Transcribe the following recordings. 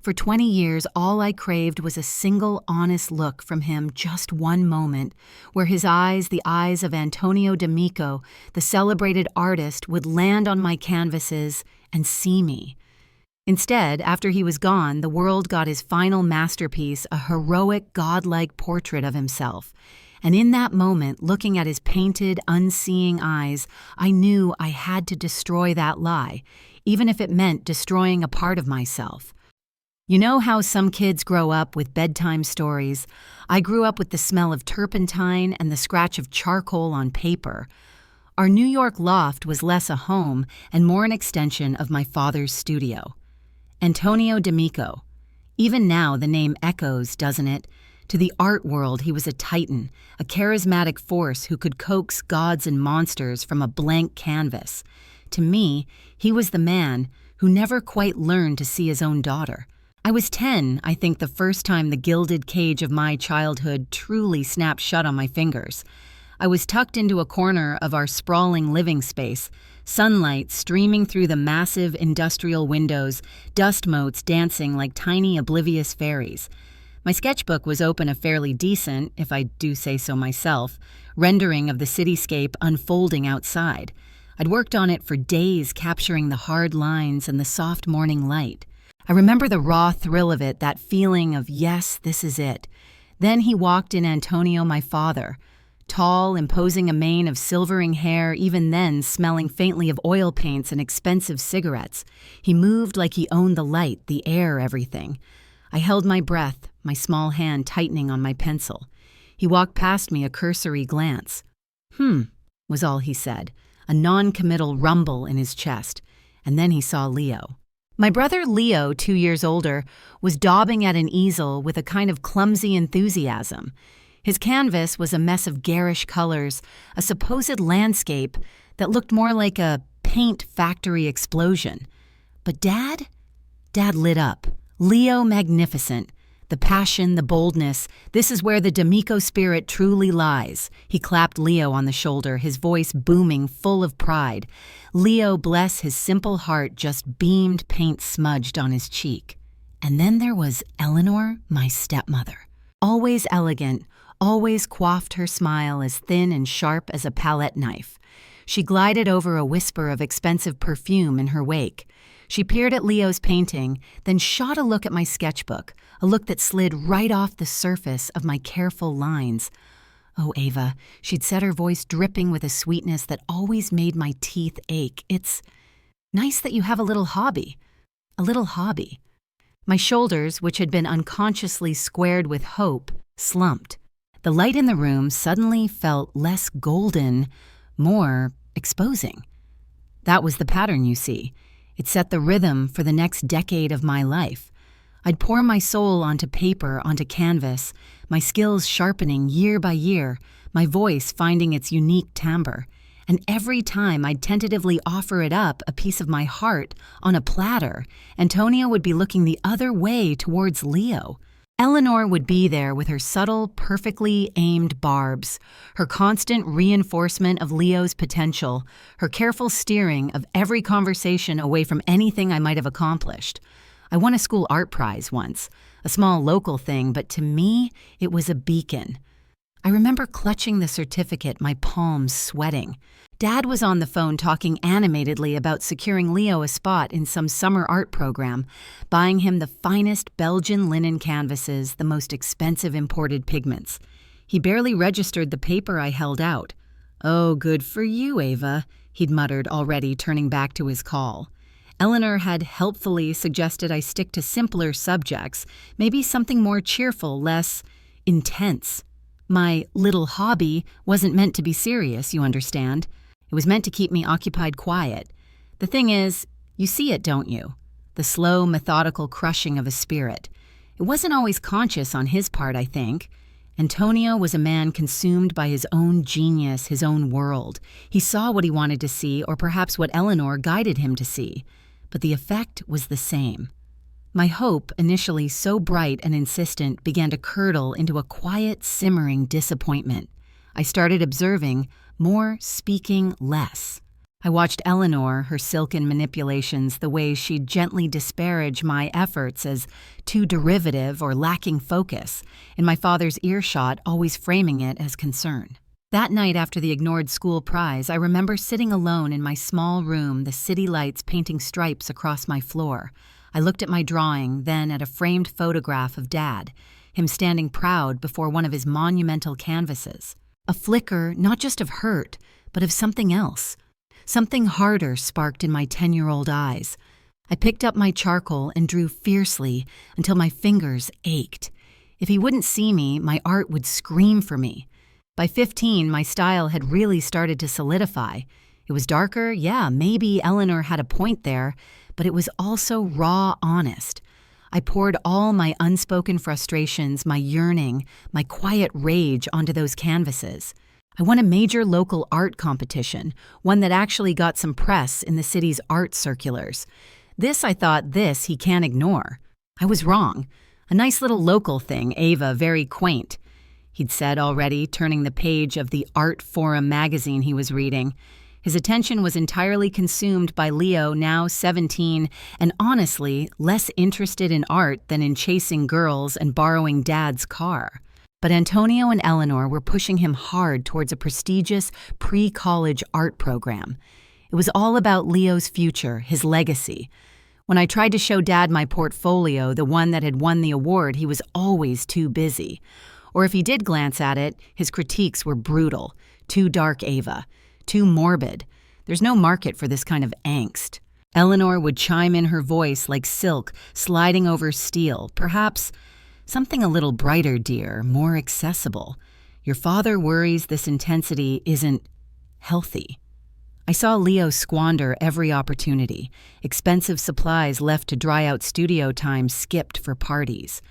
For 20 years, all I craved was a single honest look from him, just one moment, where his eyes, the eyes of Ava D'Amico, the celebrated artist, would land on my canvases and see me. Instead, after he was gone, the world got his final masterpiece, a heroic, godlike portrait of himself. And in that moment, looking at his painted, unseeing eyes, I knew I had to destroy that lie, even if it meant destroying a part of myself. You know how some kids grow up with bedtime stories? I grew up with the smell of turpentine and the scratch of charcoal on paper. Our New York loft was less a home and more an extension of my father's studio. Ava D'Amico. Even now the name echoes, doesn't it? To the art world he was a titan, a charismatic force who could coax gods and monsters from a blank canvas. To me, he was the man who never quite learned to see his own daughter. I was 10, I think, the first time the gilded cage of my childhood truly snapped shut on my fingers. I was tucked into a corner of our sprawling living space, sunlight streaming through the massive industrial windows, dust motes dancing like tiny oblivious fairies. My sketchbook was open, a fairly decent, if I do say so myself, rendering of the cityscape unfolding outside. I'd worked on it for days, capturing the hard lines and the soft morning light. I remember the raw thrill of it, that feeling of, yes, this is it. Then he walked in, Antonio, my father. Tall, imposing a mane of silvering hair, even then smelling faintly of oil paints and expensive cigarettes. He moved like he owned the light, the air, everything. I held my breath, my small hand tightening on my pencil. He walked past me, a cursory glance. Was all he said, a non-committal rumble in his chest. And then he saw Leo. My brother Leo, 2 years older, was daubing at an easel with a kind of clumsy enthusiasm. His canvas was a mess of garish colors, a supposed landscape that looked more like a paint factory explosion. But Dad lit up. Leo magnificent. The passion, the boldness, this is where the D'Amico spirit truly lies. He clapped Leo on the shoulder, his voice booming, full of pride. Leo, bless his simple heart, just beamed, paint smudged on his cheek. And then there was Eleanor, my stepmother. Always elegant, always coiffed, her smile as thin and sharp as a palette knife. She glided over a whisper of expensive perfume in her wake. She peered at Leo's painting, then shot a look at my sketchbook, a look that slid right off the surface of my careful lines. Oh, Ava, she'd said, her voice dripping with a sweetness that always made my teeth ache. It's nice that you have a little hobby. A little hobby. My shoulders, which had been unconsciously squared with hope, slumped. The light in the room suddenly felt less golden, more exposing. That was the pattern, you see. It set the rhythm for the next decade of my life. I'd pour my soul onto paper, onto canvas, my skills sharpening year by year, my voice finding its unique timbre. And every time I'd tentatively offer it up, a piece of my heart, on a platter, Antonio would be looking the other way towards Leo. Eleanor would be there with her subtle, perfectly aimed barbs, her constant reinforcement of Leo's potential, her careful steering of every conversation away from anything I might have accomplished. I won a school art prize once, a small local thing, but to me, it was a beacon. I remember clutching the certificate, my palms sweating. Dad was on the phone talking animatedly about securing Leo a spot in some summer art program, buying him the finest Belgian linen canvases, the most expensive imported pigments. He barely registered the paper I held out. "Oh, good for you, Ava," he'd muttered, already turning back to his call. Eleanor had helpfully suggested I stick to simpler subjects, maybe something more cheerful, less intense. My little hobby wasn't meant to be serious, you understand. It was meant to keep me occupied quiet. The thing is, you see it, don't you? The slow, methodical crushing of a spirit. It wasn't always conscious on his part, I think. Antonio was a man consumed by his own genius, his own world. He saw what he wanted to see, or perhaps what Eleanor guided him to see. But the effect was the same. My hope, initially so bright and insistent, began to curdle into a quiet, simmering disappointment. I started observing, more speaking less. I watched Eleanor, her silken manipulations, the way she'd gently disparage my efforts as too derivative or lacking focus, in my father's earshot, always framing it as concern. That night after the ignored school prize, I remember sitting alone in my small room, the city lights painting stripes across my floor. I looked at my drawing, then at a framed photograph of Dad, him standing proud before one of his monumental canvases. A flicker, not just of hurt, but of something else. Something harder sparked in my 10-year-old eyes. I picked up my charcoal and drew fiercely until my fingers ached. If he wouldn't see me, my art would scream for me. By 15, my style had really started to solidify. It was darker, yeah, maybe Eleanor had a point there, but it was also raw honest. I poured all my unspoken frustrations, my yearning, my quiet rage onto those canvases. I won a major local art competition, one that actually got some press in the city's art circulars. I thought he can't ignore. I was wrong. A nice little local thing, Ava, very quaint, he'd said already, turning the page of the Art Forum magazine he was reading. His attention was entirely consumed by Leo, now 17, and honestly, less interested in art than in chasing girls and borrowing Dad's car. But Antonio and Eleanor were pushing him hard towards a prestigious pre-college art program. It was all about Leo's future, his legacy. When I tried to show Dad my portfolio, the one that had won the award, he was always too busy. Or if he did glance at it, his critiques were brutal. Too dark, Ava. Too morbid. There's no market for this kind of angst. Eleanor would chime in her voice like silk sliding over steel. Perhaps something a little brighter, dear, more accessible. Your father worries this intensity isn't healthy. I saw Leo squander every opportunity. Expensive supplies left to dry out studio time skipped for parties.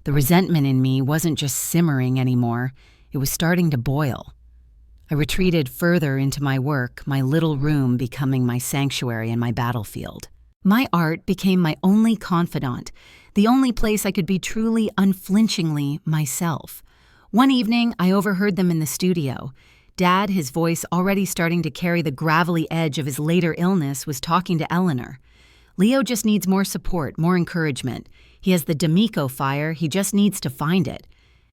The resentment in me wasn't just simmering anymore. It was starting to boil. I retreated further into my work, my little room becoming my sanctuary and my battlefield. My art became my only confidant, the only place I could be truly, unflinchingly myself. One evening, I overheard them in the studio. Dad, his voice already starting to carry the gravelly edge of his later illness, was talking to Eleanor. Leo just needs more support, more encouragement. He has the D'Amico fire, he just needs to find it.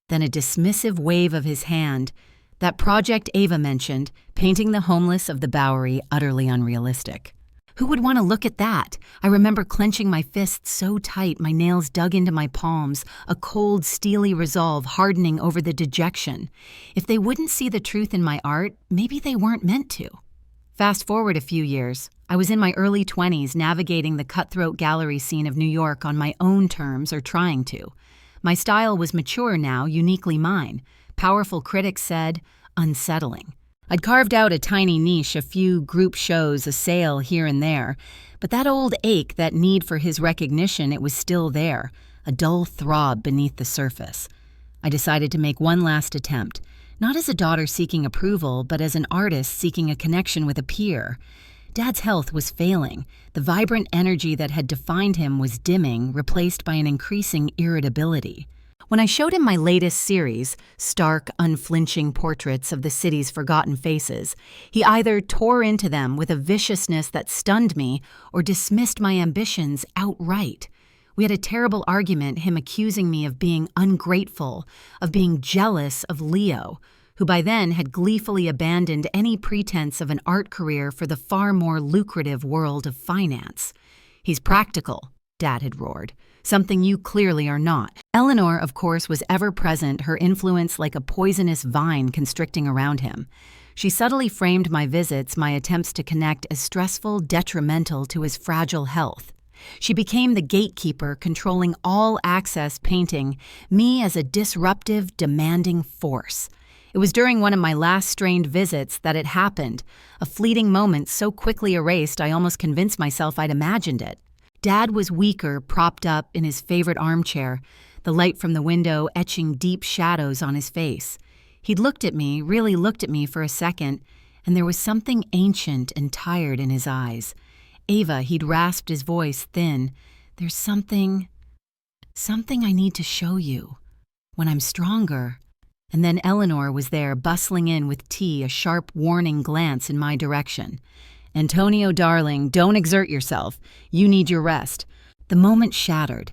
Then a dismissive wave of his hand. That project Ava mentioned, painting the homeless of the Bowery, utterly unrealistic. Who would want to look at that? I remember clenching my fists so tight my nails dug into my palms, a cold, steely resolve hardening over the dejection. If they wouldn't see the truth in my art, maybe they weren't meant to. Fast forward a few years. I was in my early 20s navigating the cutthroat gallery scene of New York on my own terms, or trying to. My style was mature now, uniquely mine. Powerful critics said, unsettling. I'd carved out a tiny niche, a few group shows, a sale here and there, but that old ache, that need for his recognition, it was still there, a dull throb beneath the surface. I decided to make one last attempt, not as a daughter seeking approval, but as an artist seeking a connection with a peer. Dad's health was failing. The vibrant energy that had defined him was dimming, replaced by an increasing irritability. When I showed him my latest series, stark, unflinching portraits of the city's forgotten faces, he either tore into them with a viciousness that stunned me or dismissed my ambitions outright. We had a terrible argument, him accusing me of being ungrateful, of being jealous of Leo, who by then had gleefully abandoned any pretense of an art career for the far more lucrative world of finance. He's practical, Dad had roared. Something you clearly are not. Eleanor, of course, was ever present, her influence like a poisonous vine constricting around him. She subtly framed my visits, my attempts to connect, as stressful, detrimental to his fragile health. She became the gatekeeper, controlling all access painting, me as a disruptive, demanding force. It was during one of my last strained visits that it happened, a fleeting moment so quickly erased I almost convinced myself I'd imagined it. Dad was weaker, propped up in his favorite armchair, the light from the window etching deep shadows on his face. He'd looked at me, really looked at me for a second, and there was something ancient and tired in his eyes. Ava, he'd rasped his voice thin, there's something I need to show you. When I'm stronger. And then Eleanor was there, bustling in with tea, a sharp warning glance in my direction. "Antonio, darling, don't exert yourself. You need your rest." The moment shattered.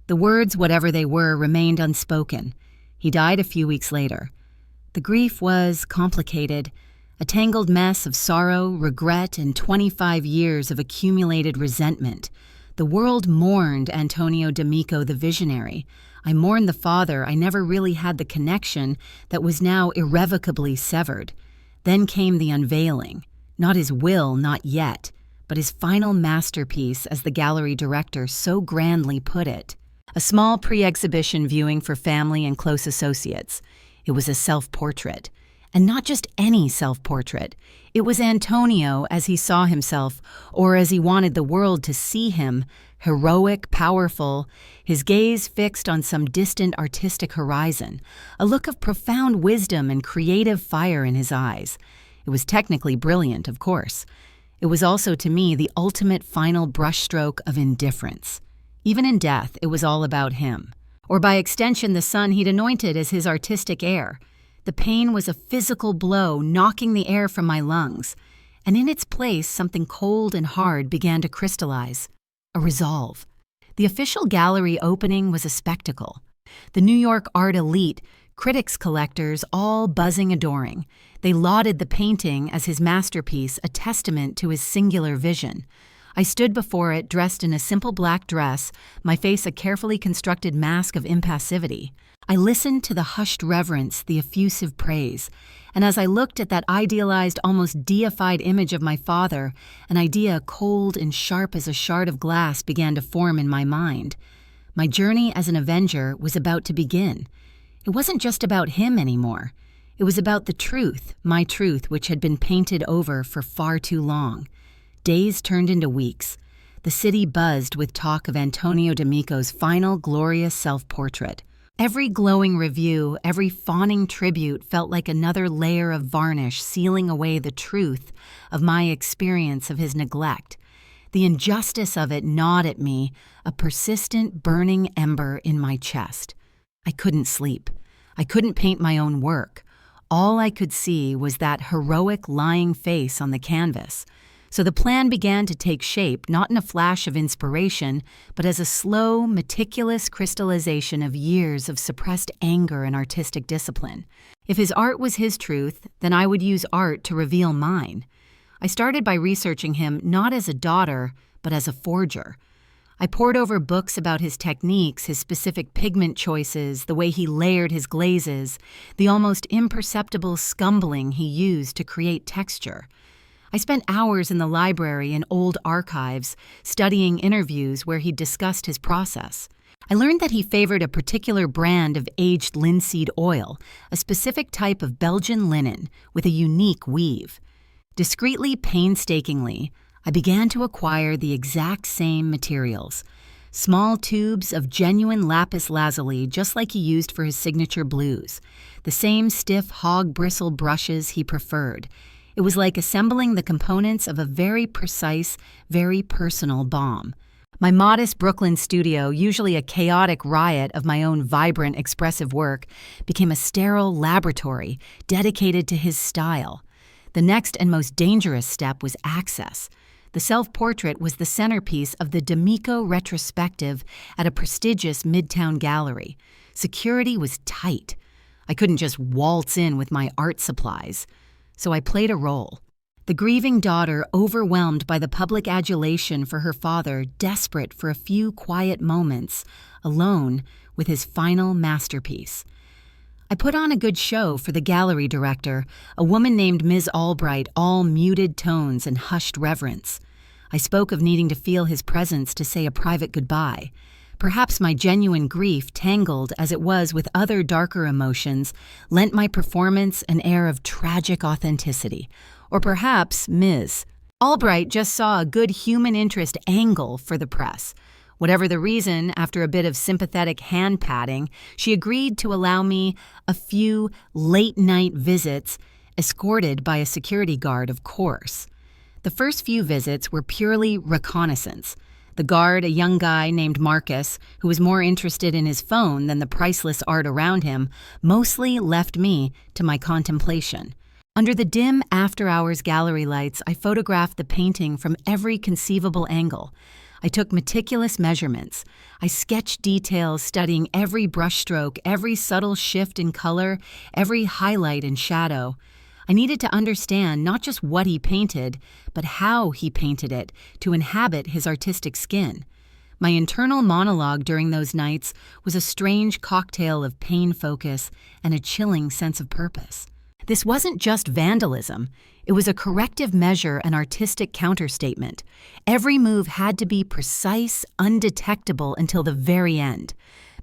The words, whatever they were, remained unspoken. He died a few weeks later. The grief was complicated, a tangled mess of sorrow, regret, and 25 years of accumulated resentment. The world mourned Antonio D'Amico the visionary. I mourned the father I never really had the connection that was now irrevocably severed. Then came the unveiling. Not his will, not yet, but his final masterpiece, as the gallery director so grandly put it. A small pre-exhibition viewing for family and close associates. It was a self-portrait. And not just any self-portrait. It was Antonio as he saw himself, or as he wanted the world to see him, heroic, powerful, his gaze fixed on some distant artistic horizon, a look of profound wisdom and creative fire in his eyes. It was technically brilliant, of course. It was also, to me, the ultimate final brushstroke of indifference. Even in death, it was all about him. Or by extension, the son he'd anointed as his artistic heir. The pain was a physical blow, knocking the air from my lungs. And in its place, something cold and hard began to crystallize. A resolve. The official gallery opening was a spectacle. The New York art elite, critics, collectors, all buzzing adoring. They lauded the painting as his masterpiece, a testament to his singular vision. I stood before it, dressed in a simple black dress, my face a carefully constructed mask of impassivity. I listened to the hushed reverence, the effusive praise, and as I looked at that idealized, almost deified image of my father, an idea cold and sharp as a shard of glass began to form in my mind. My journey as an avenger was about to begin. It wasn't just about him anymore. It was about the truth, my truth, which had been painted over for far too long. Days turned into weeks. The city buzzed with talk of Antonio D'Amico's final glorious self-portrait. Every glowing review, every fawning tribute felt like another layer of varnish sealing away the truth of my experience of his neglect. The injustice of it gnawed at me, a persistent burning ember in my chest. I couldn't sleep. I couldn't paint my own work. All I could see was that heroic lying face on the canvas. So the plan began to take shape, not in a flash of inspiration, but as a slow, meticulous crystallization of years of suppressed anger and artistic discipline. If his art was his truth, then I would use art to reveal mine. I started by researching him not as a daughter, but as a forger. I pored over books about his techniques, his specific pigment choices, the way he layered his glazes, the almost imperceptible scumbling he used to create texture. I spent hours in the library and old archives, studying interviews where he discussed his process. I learned that he favored a particular brand of aged linseed oil, a specific type of Belgian linen with a unique weave. Discreetly, painstakingly, I began to acquire the exact same materials. Small tubes of genuine lapis lazuli, just like he used for his signature blues. The same stiff hog bristle brushes he preferred. It was like assembling the components of a very precise, very personal bomb. My modest Brooklyn studio, usually a chaotic riot of my own vibrant, expressive work, became a sterile laboratory dedicated to his style. The next and most dangerous step was access. The self-portrait was the centerpiece of the D'Amico retrospective at a prestigious Midtown gallery. Security was tight. I couldn't just waltz in with my art supplies. So I played a role. The grieving daughter, overwhelmed by the public adulation for her father, desperate for a few quiet moments, alone with his final masterpiece. I put on a good show for the gallery director, a woman named Ms. Albright, all muted tones and hushed reverence. I spoke of needing to feel his presence to say a private goodbye. Perhaps my genuine grief, tangled as it was with other darker emotions, lent my performance an air of tragic authenticity. Or perhaps Ms. Albright just saw a good human interest angle for the press. Whatever the reason, after a bit of sympathetic hand-patting, she agreed to allow me a few late-night visits, escorted by a security guard, of course. The first few visits were purely reconnaissance. The guard, a young guy named Marcus, who was more interested in his phone than the priceless art around him, mostly left me to my contemplation. Under the dim after-hours gallery lights, I photographed the painting from every conceivable angle. I took meticulous measurements. I sketched details, studying every brushstroke, every subtle shift in color, every highlight and shadow. I needed to understand not just what he painted, but how he painted it to inhabit his artistic skin. My internal monologue during those nights was a strange cocktail of pain focus and a chilling sense of purpose. This wasn't just vandalism. It was a corrective measure and artistic counterstatement. Every move had to be precise, undetectable until the very end.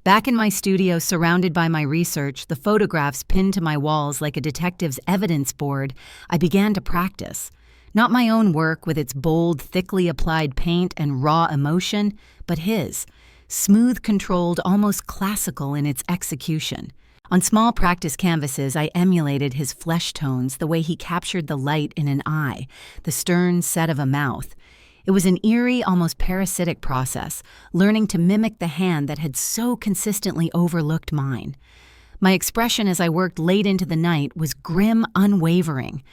Back in my studio, surrounded by my research, the photographs pinned to my walls like a detective's evidence board, I began to practice. Not my own work with its bold, thickly applied paint and raw emotion, but his, smooth, controlled, almost classical in its execution. On small practice canvases, I emulated his flesh tones, the way he captured the light in an eye, the stern set of a mouth. It was an eerie, almost parasitic process, learning to mimic the hand that had so consistently overlooked mine. My expression as I worked late into the night was grim, unwavering.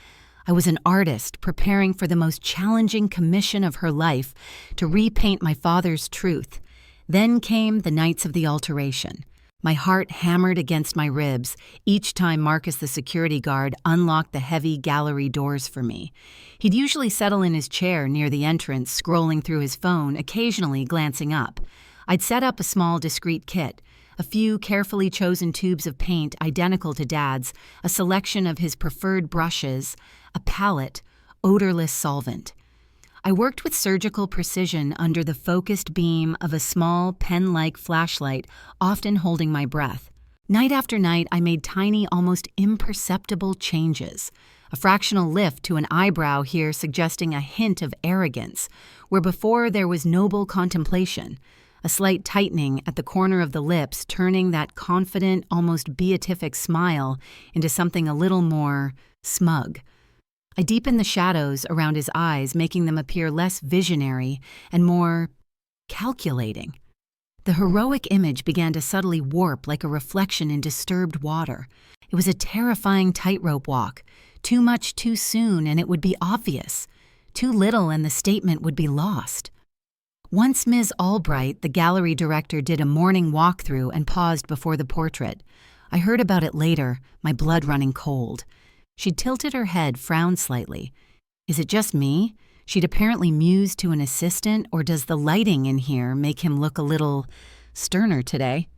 I was an artist preparing for the most challenging commission of her life to repaint my father's truth. Then came the nights of the alteration. My heart hammered against my ribs each time Marcus, the security guard, unlocked the heavy gallery doors for me. He'd usually settle in his chair near the entrance, scrolling through his phone, occasionally glancing up. I'd set up a small, discreet kit, a few carefully chosen tubes of paint identical to Dad's, a selection of his preferred brushes, a palette, odorless solvent. I worked with surgical precision under the focused beam of a small, pen-like flashlight, often holding my breath. Night after night, I made tiny, almost imperceptible changes. A fractional lift to an eyebrow here suggesting a hint of arrogance, where before there was noble contemplation. A slight tightening at the corner of the lips, turning that confident, almost beatific smile into something a little more smug. I deepened the shadows around his eyes, making them appear less visionary and more calculating. The heroic image began to subtly warp like a reflection in disturbed water. It was a terrifying tightrope walk. Too much too soon and it would be obvious. Too little and the statement would be lost. Once Ms. Albright, the gallery director, did a morning walkthrough and paused before the portrait. I heard about it later, my blood running cold. She'd tilted her head, frowned slightly. Is it just me? She'd apparently mused to an assistant, or does the lighting in here make him look a little sterner today?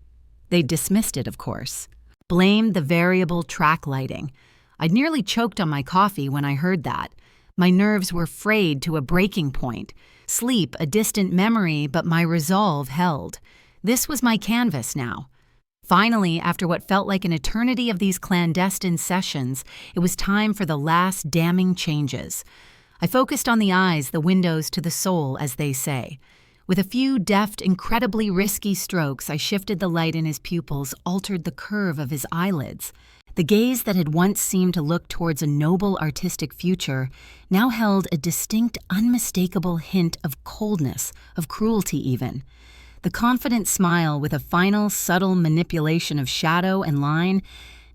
They dismissed it, of course. Blamed the variable track lighting. I'd nearly choked on my coffee when I heard that. My nerves were frayed to a breaking point. Sleep, a distant memory, but my resolve held. This was my canvas now. Finally, after what felt like an eternity of these clandestine sessions, it was time for the last damning changes. I focused on the eyes, the windows to the soul, as they say. With a few deft, incredibly risky strokes, I shifted the light in his pupils, altered the curve of his eyelids. The gaze that had once seemed to look towards a noble artistic future now held a distinct, unmistakable hint of coldness, of cruelty even. The confident smile with a final, subtle manipulation of shadow and line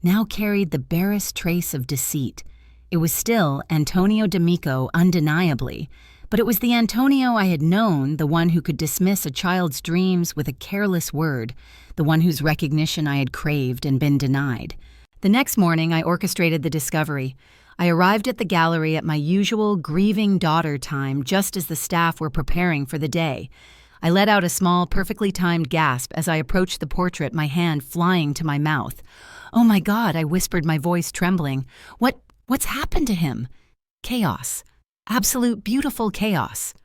now carried the barest trace of deceit. It was still Antonio D'Amico, undeniably, but it was the Antonio I had known, the one who could dismiss a child's dreams with a careless word, the one whose recognition I had craved and been denied. The next morning, I orchestrated the discovery. I arrived at the gallery at my usual grieving daughter time, just as the staff were preparing for the day. I let out a small, perfectly timed gasp as I approached the portrait, my hand flying to my mouth. "Oh my God," I whispered, my voice trembling. What's happened to him?" Chaos. Absolute beautiful chaos.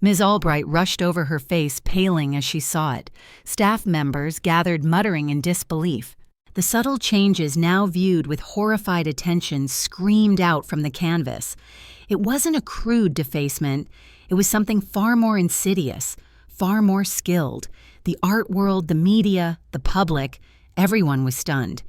Ms. Albright rushed over her face, paling as she saw it. Staff members gathered muttering in disbelief. The subtle changes, now viewed with horrified attention, screamed out from the canvas. It wasn't a crude defacement. It was something far more insidious, far more skilled. The art world, the media, the public, everyone was stunned.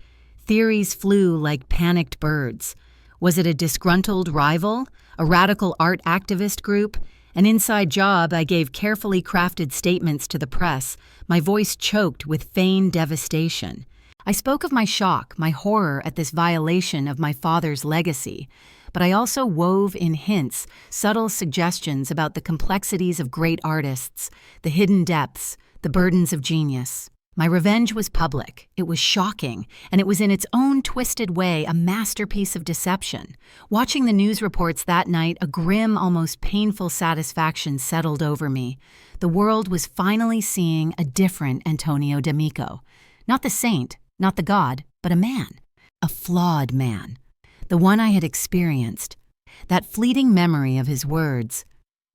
Theories flew like panicked birds. Was it a disgruntled rival? A radical art activist group? An inside job? I gave carefully crafted statements to the press, my voice choked with feigned devastation. I spoke of my shock, my horror at this violation of my father's legacy, but I also wove in hints, subtle suggestions about the complexities of great artists, the hidden depths, the burdens of genius. My revenge was public, it was shocking, and it was in its own twisted way a masterpiece of deception. Watching the news reports that night, a grim, almost painful satisfaction settled over me. The world was finally seeing a different Antonio D'Amico. Not the saint, not the god, but a man. A flawed man. The one I had experienced. That fleeting memory of his words,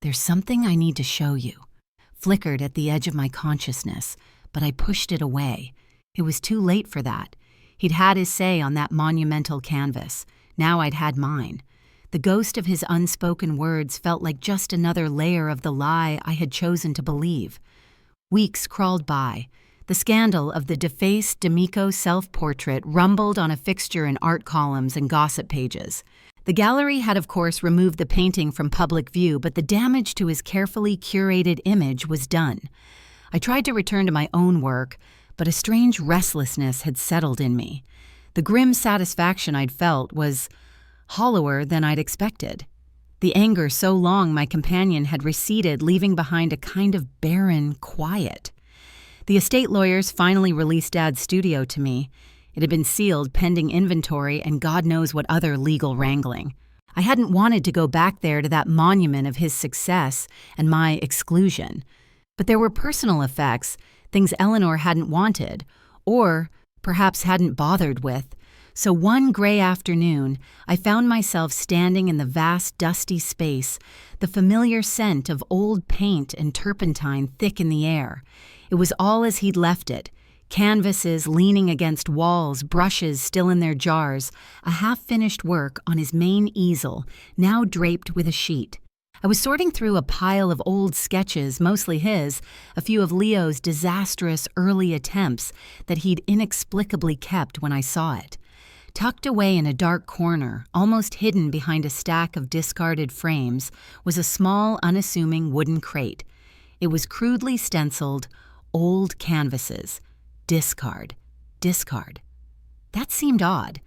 "There's something I need to show you," flickered at the edge of my consciousness, but I pushed it away. It was too late for that. He'd had his say on that monumental canvas. Now I'd had mine. The ghost of his unspoken words felt like just another layer of the lie I had chosen to believe. Weeks crawled by. The scandal of the defaced D'Amico self-portrait rumbled on a fixture in art columns and gossip pages. The gallery had, of course, removed the painting from public view, but the damage to his carefully curated image was done. I tried to return to my own work, but a strange restlessness had settled in me. The grim satisfaction I'd felt was hollower than I'd expected. The anger so long my companion had receded, leaving behind a kind of barren quiet. The estate lawyers finally released Dad's studio to me. It had been sealed pending inventory and God knows what other legal wrangling. I hadn't wanted to go back there to that monument of his success and my exclusion. But there were personal effects, things Eleanor hadn't wanted, or perhaps hadn't bothered with. So one gray afternoon, I found myself standing in the vast dusty space, the familiar scent of old paint and turpentine thick in the air. It was all as he'd left it. Canvases leaning against walls, brushes still in their jars, a half-finished work on his main easel, now draped with a sheet. I was sorting through a pile of old sketches, mostly his, a few of Leo's disastrous early attempts that he'd inexplicably kept when I saw it. Tucked away in a dark corner, almost hidden behind a stack of discarded frames, was a small, unassuming wooden crate. It was crudely stenciled, "Old canvases. Discard. Discard." That seemed odd.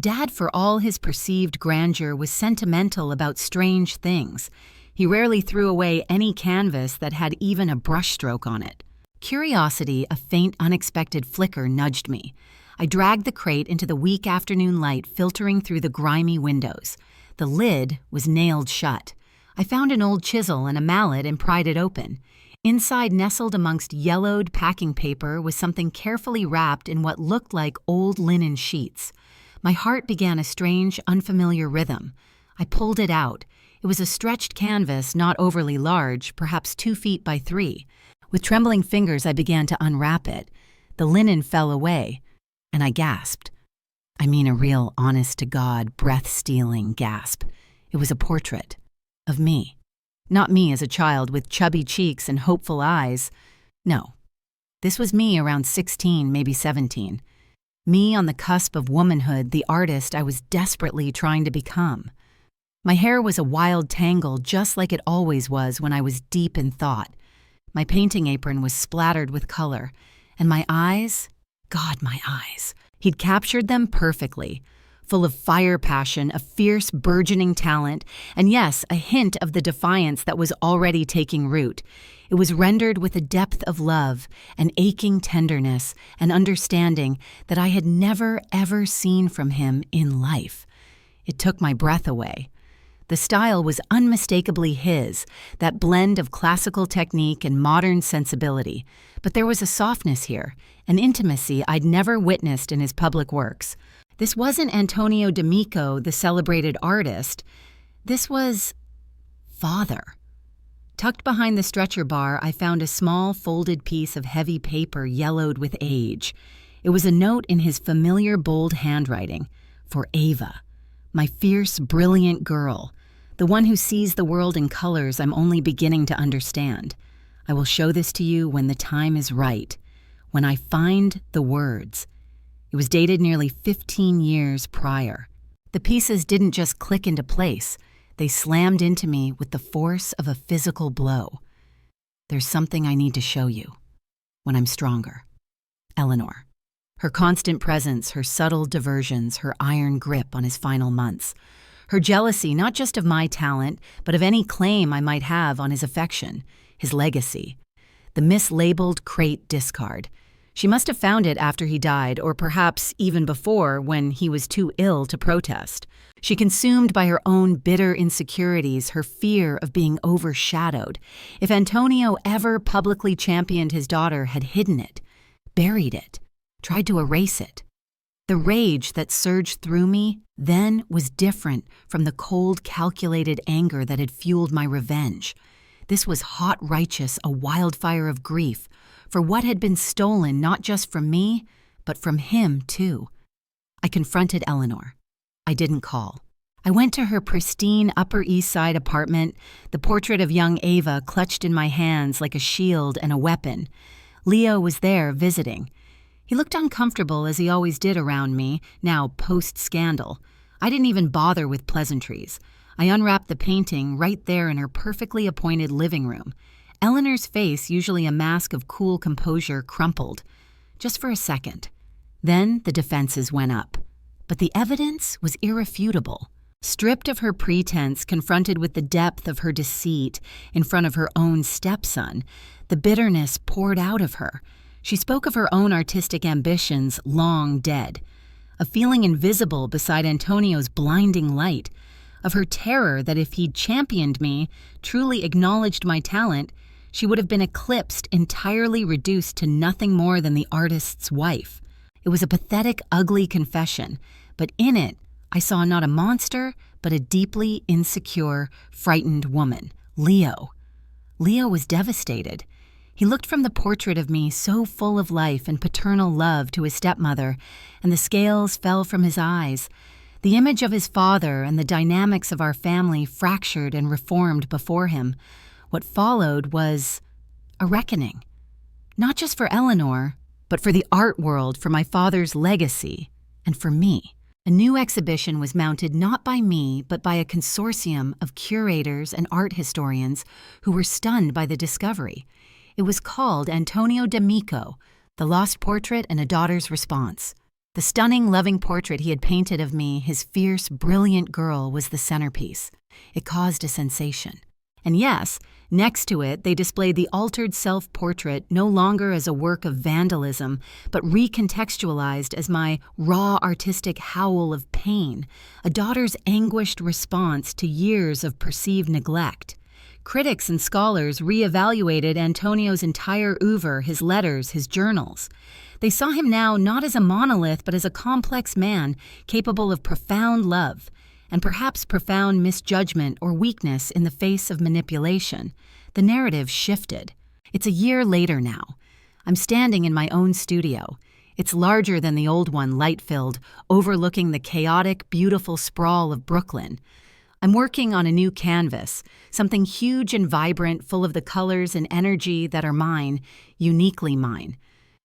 Dad, for all his perceived grandeur, was sentimental about strange things. He rarely threw away any canvas that had even a brushstroke on it. Curiosity, a faint, unexpected flicker, nudged me. I dragged the crate into the weak afternoon light filtering through the grimy windows. The lid was nailed shut. I found an old chisel and a mallet and pried it open. Inside, nestled amongst yellowed packing paper, was something carefully wrapped in what looked like old linen sheets. My heart began a strange, unfamiliar rhythm. I pulled it out. It was a stretched canvas, not overly large, perhaps 2 feet by 3. With trembling fingers, I began to unwrap it. The linen fell away, and I gasped. I mean a real, honest-to-God, breath-stealing gasp. It was a portrait. Of me. Not me as a child with chubby cheeks and hopeful eyes. No. This was me around 16, maybe 17. Me on the cusp of womanhood, the artist I was desperately trying to become. My hair was a wild tangle, just like it always was when I was deep in thought. My painting apron was splattered with color, and my eyes, God, my eyes. He'd captured them perfectly, full of fire passion, a fierce, burgeoning talent, and yes, a hint of the defiance that was already taking root. It was rendered with a depth of love, an aching tenderness, an understanding that I had never, ever seen from him in life. It took my breath away. The style was unmistakably his, that blend of classical technique and modern sensibility, but there was a softness here, an intimacy I'd never witnessed in his public works. This wasn't Antonio D'Amico, the celebrated artist. This was Father. Tucked behind the stretcher bar, I found a small folded piece of heavy paper yellowed with age. It was a note in his familiar bold handwriting, for Ava, my fierce, brilliant girl, the one who sees the world in colors I'm only beginning to understand. I will show this to you when the time is right, when I find the words. It was dated nearly 15 years prior. The pieces didn't just click into place. They slammed into me with the force of a physical blow. There's something I need to show you. When I'm stronger. Eleanor. Her constant presence, her subtle diversions, her iron grip on his final months. Her jealousy not just of my talent, but of any claim I might have on his affection, his legacy. The mislabeled crate discard. She must have found it after he died, or perhaps even before, when he was too ill to protest. She consumed by her own bitter insecurities, her fear of being overshadowed. If Antonio ever publicly championed his daughter, had hidden it, buried it, tried to erase it. The rage that surged through me then was different from the cold, calculated anger that had fueled my revenge. This was hot righteous, a wildfire of grief for what had been stolen not just from me, but from him too. I confronted Eleanor. I didn't call. I went to her pristine Upper East Side apartment, the portrait of young Ava clutched in my hands like a shield and a weapon. Leo was there visiting. He looked uncomfortable as he always did around me, now post-scandal. I didn't even bother with pleasantries. I unwrapped the painting right there in her perfectly appointed living room. Eleanor's face, usually a mask of cool composure, crumpled. Just for a second. Then the defenses went up. But the evidence was irrefutable. Stripped of her pretense, confronted with the depth of her deceit in front of her own stepson, the bitterness poured out of her. She spoke of her own artistic ambitions, long dead. A feeling invisible beside Antonio's blinding light. Of her terror that if he'd championed me, truly acknowledged my talent, she would have been eclipsed, entirely reduced to nothing more than the artist's wife. It was a pathetic, ugly confession, but in it, I saw not a monster, but a deeply insecure, frightened woman, Leo. Leo was devastated. He looked from the portrait of me so full of life and paternal love to his stepmother, and the scales fell from his eyes. The image of his father and the dynamics of our family fractured and reformed before him. What followed was a reckoning. Not just for Eleanor, but for the art world, for my father's legacy, and for me. A new exhibition was mounted not by me, but by a consortium of curators and art historians who were stunned by the discovery. It was called Ava D'Amico, The Lost Portrait and a Daughter's Response. The stunning, loving portrait he had painted of me, his fierce, brilliant girl, was the centerpiece. It caused a sensation. And yes, next to it, they displayed the altered self-portrait no longer as a work of vandalism, but recontextualized as my raw artistic howl of pain, a daughter's anguished response to years of perceived neglect. Critics and scholars re-evaluated Antonio's entire oeuvre, his letters, his journals. They saw him now not as a monolith, but as a complex man capable of profound love, and perhaps profound misjudgment or weakness in the face of manipulation. The narrative shifted. It's a year later now. I'm standing in my own studio. It's larger than the old one, light-filled, overlooking the chaotic, beautiful sprawl of Brooklyn. I'm working on a new canvas, something huge and vibrant, full of the colors and energy that are mine, uniquely mine.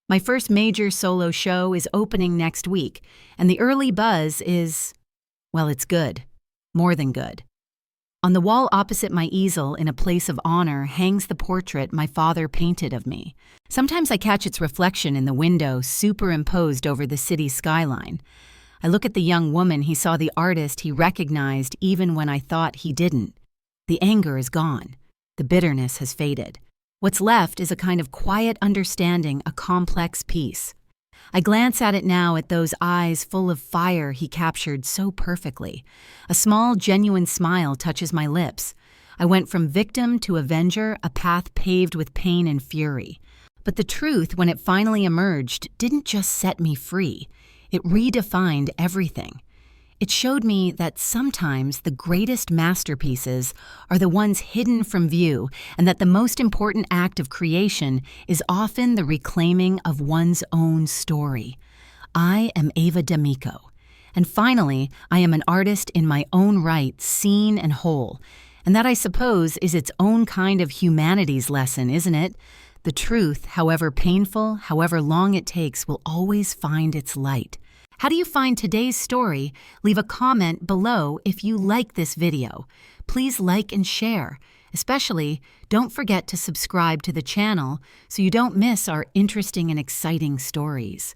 My first major solo show is opening next week, and the early buzz is, well, it's good. More than good. On the wall opposite my easel, in a place of honor, hangs the portrait my father painted of me. Sometimes I catch its reflection in the window, superimposed over the city skyline. I look at the young woman he saw, the artist he recognized even when I thought he didn't. The anger is gone. The bitterness has faded. What's left is a kind of quiet understanding, a complex peace. I glance at it now, at those eyes full of fire he captured so perfectly. A small, genuine smile touches my lips. I went from victim to avenger, a path paved with pain and fury. But the truth, when it finally emerged, didn't just set me free. It redefined everything. It showed me that sometimes the greatest masterpieces are the ones hidden from view, and that the most important act of creation is often the reclaiming of one's own story. I am Ava D'Amico. And finally, I am an artist in my own right, seen and whole. And that, I suppose, is its own kind of humanities lesson, isn't it? The truth, however painful, however long it takes, will always find its light. How do you find today's story? Leave a comment below if you like this video. Please like and share. Especially, don't forget to subscribe to the channel so you don't miss our interesting and exciting stories.